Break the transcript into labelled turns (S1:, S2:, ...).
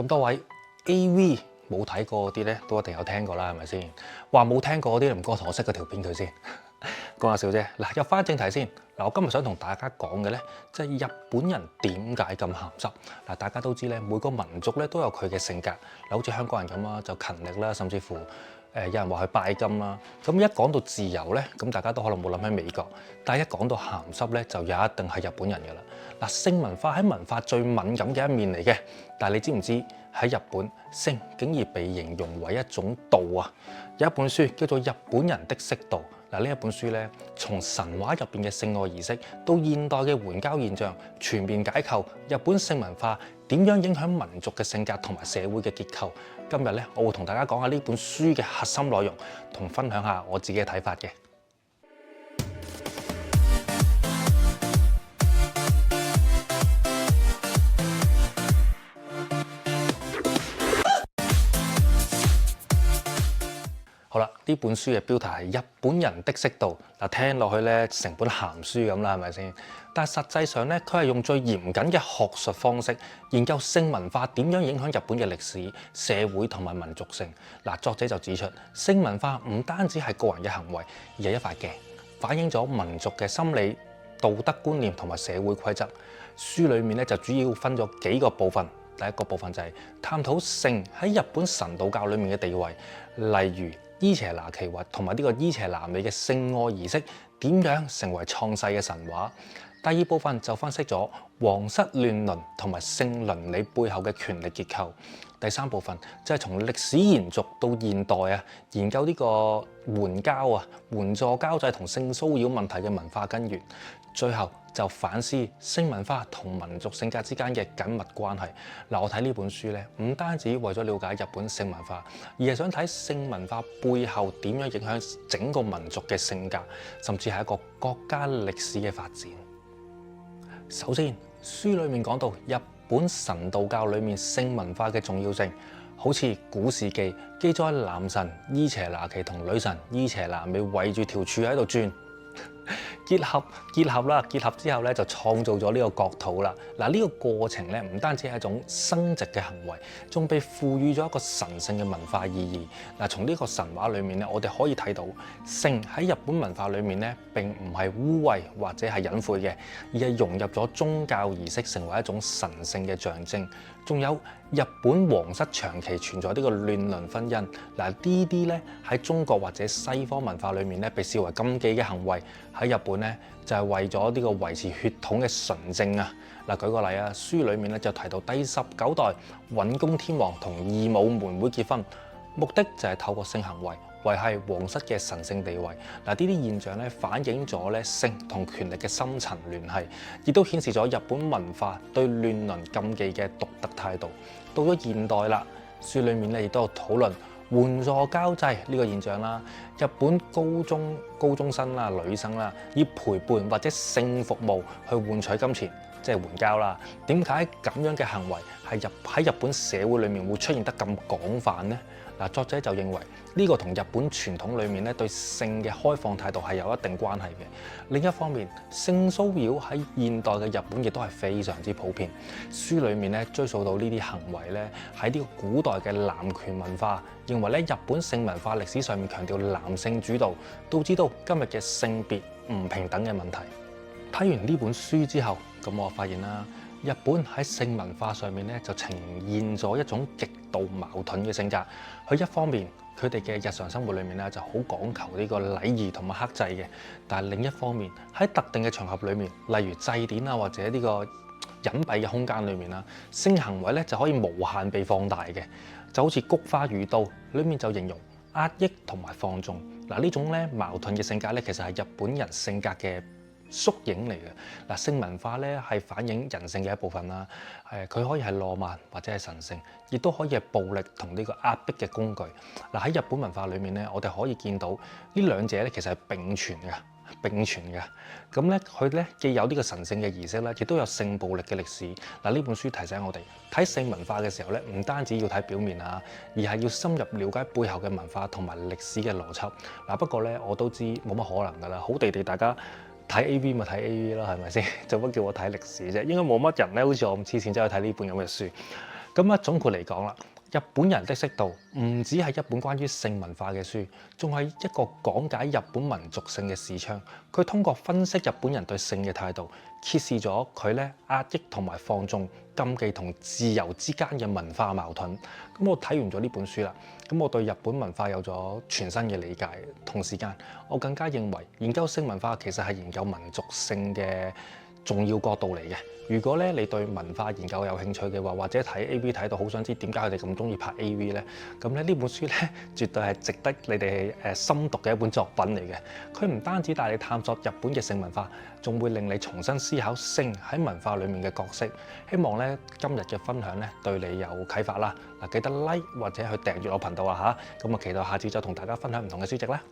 S1: 咁多位 AV 冇睇過嗰啲咧，都一定有聽過啦，係咪先？話冇聽過嗰啲，唔該同我熄嗰條片佢先。講下笑啫。嗱，入翻正題先。嗱，我今日想同大家講嘅咧，即係日本人點解咁鹹濕。嗱，大家都知咧，每個民族咧都有佢嘅性格。嗱，好似香港人咁啦，就勤力啦，甚至乎有人話去拜金啦。咁一講到自由咧，咁大家都可能冇諗起美國。但係一講到鹹濕咧，就一定係日本人㗎啦。嗱，性文化喺文化最敏感嘅一面嚟嘅。但係你知唔知喺日本，性竟然被形容為一種道啊？有一本書叫做《日本人的色道》。嗱，呢一本書咧，從神話入邊嘅性愛儀式到現代嘅援交現象，全面解構日本性文化點樣影響民族嘅性格同埋社會嘅結構。今日咧，我會同大家講下呢本書嘅核心內容，同分享下我自己嘅睇法嘅。好啦，呢本書嘅標題係《日本人的色道》。嗱，聽落去咧成本鹹書咁啦，係咪先？但係實際上咧，佢係用最嚴謹嘅學術方式研究性文化點樣影響日本嘅歷史、社會同埋民族性。嗱，作者就指出，性文化唔單止係個人嘅行為，而係一塊鏡，反映咗民族嘅心理、道德觀念同埋社會規則。書裡面咧就主要分咗幾個部分。第一個部分就係探討性喺日本神道教裡面嘅地位，例如伊邪那岐或同埋呢個伊邪那美嘅性愛儀式點樣成為創世嘅神話。第二部分就分析咗皇室亂倫同埋性倫理背後嘅權力結構。第三部分就係從歷史延續到現代啊，研究呢個援交啊、援助交際同性騷擾問題嘅文化根源。最後就反思性文化同民族性格之間嘅緊密關係。嗱，我睇呢本書咧，唔單止為咗了解日本性文化，而係想睇性文化背後點樣影響整個民族嘅性格，甚至係一個國家歷史嘅發展。首先，書裡面講到日本神道教裡面性文化嘅重要性，好似古事記記載男神伊邪那岐同女神伊邪那美圍住條柱喺度轉。結合之後咧，就創造咗呢個國土啦。嗱，呢個過程咧，唔單止係一種生殖嘅行為，仲被賦予咗一個神聖嘅文化意義。嗱，從呢個神話裏面咧，我哋可以睇到性喺日本文化裏面咧，並唔係污穢或者係隱晦嘅，而係融入咗宗教儀式，成為一種神聖嘅象徵。仲有日本皇室長期存在呢個亂倫婚姻。嗱，呢啲咧喺中國或者西方文化裏面咧，被視為禁忌嘅行為。喺日本咧就係為咗呢個維持血統嘅純正啊！嗱，舉個例啊，書裡面咧就提到第19代允公天皇同義母妹妹結婚，目的就係透過性行為維係皇室嘅神聖地位。嗱，呢啲現象咧反映咗咧性同權力嘅深層聯繫，亦都顯示咗日本文化對亂倫禁忌嘅獨特態度。到咗現代啦，書裡面咧亦都有討論援助交際呢個現象啦。日本高中生啦、女生啦，以陪伴或者性服務去換取金錢，即係援交啦。點解咁樣嘅行為喺日本社會裡面會出現得咁廣泛呢？嗱，作者就認為呢個同日本傳統裡面咧對性嘅開放態度係有一定關係嘅。另一方面，性騷擾喺現代嘅日本亦都係非常之普遍。書裡面咧追溯到呢啲行為咧喺呢個古代嘅男權文化，認為咧日本性文化歷史上面強調男性主導，導致到今日嘅性別唔平等嘅問題。睇完呢本書之後，咁我發現啦，日本喺性文化上面咧就呈現咗一種極度矛盾嘅性格。佢一方面佢哋嘅日常生活裏面咧就好講求呢個禮儀同埋克制嘅，但係另一方面喺特定嘅場合裏面，例如祭典啊或者呢個隱蔽嘅空間裏面啦，性行為咧就可以無限被放大嘅，就好似菊花與刀裏面就形容壓抑同埋放縱。嗱，呢種咧矛盾嘅性格咧，其實係日本人性格嘅縮影嚟嘅。嗱，性文化咧係反映人性嘅一部分啦。佢可以係浪漫或者係神聖，亦都可以係暴力同呢個壓迫嘅工具。嗱，喺日本文化裏面咧，我哋可以見到呢兩者咧其實係並存嘅。咁咧佢咧既有呢個神聖嘅儀式咧，亦都有性暴力嘅歷史。嗱，呢本書提醒我哋睇性文化嘅時候咧，唔單止要睇表面啊，而係要深入了解背後嘅文化同埋歷史嘅邏輯。嗱，不過咧我都知冇乜可能㗎啦，好地地大家睇 AV 咪睇 AV 咯，係咪先？做乜叫我睇歷史啫？應該冇乜人咧，好似我咁黐線走去睇呢本咁嘅書。咁啊，總括嚟講啦，日本人的色道唔只係一本關於性文化嘅書，仲係一個講解日本民族性嘅視窗。佢通過分析日本人對性嘅態度，揭示咗佢咧壓抑同埋放縱、禁忌同自由之間嘅文化矛盾。咁我睇完咗呢本書啦，咁我對日本文化有咗全新嘅理解。同時間，我更加認為研究性文化其實係研究民族性嘅重要角度嚟嘅。如果咧你對文化研究有興趣嘅話，或者睇 AV 睇到好想知點解佢哋咁中意拍 AV 咧，咁咧呢本書咧絕對係值得你哋深讀嘅一本作品嚟嘅。佢唔單止帶你探索日本嘅性文化，仲會令你重新思考性喺文化裡面嘅角色。希望咧今日嘅分享咧對你有啟發啦。嗱，記得 like 或者去訂閱我頻道啊嚇。咁啊，期待下次再同大家分享唔同嘅書籍啦。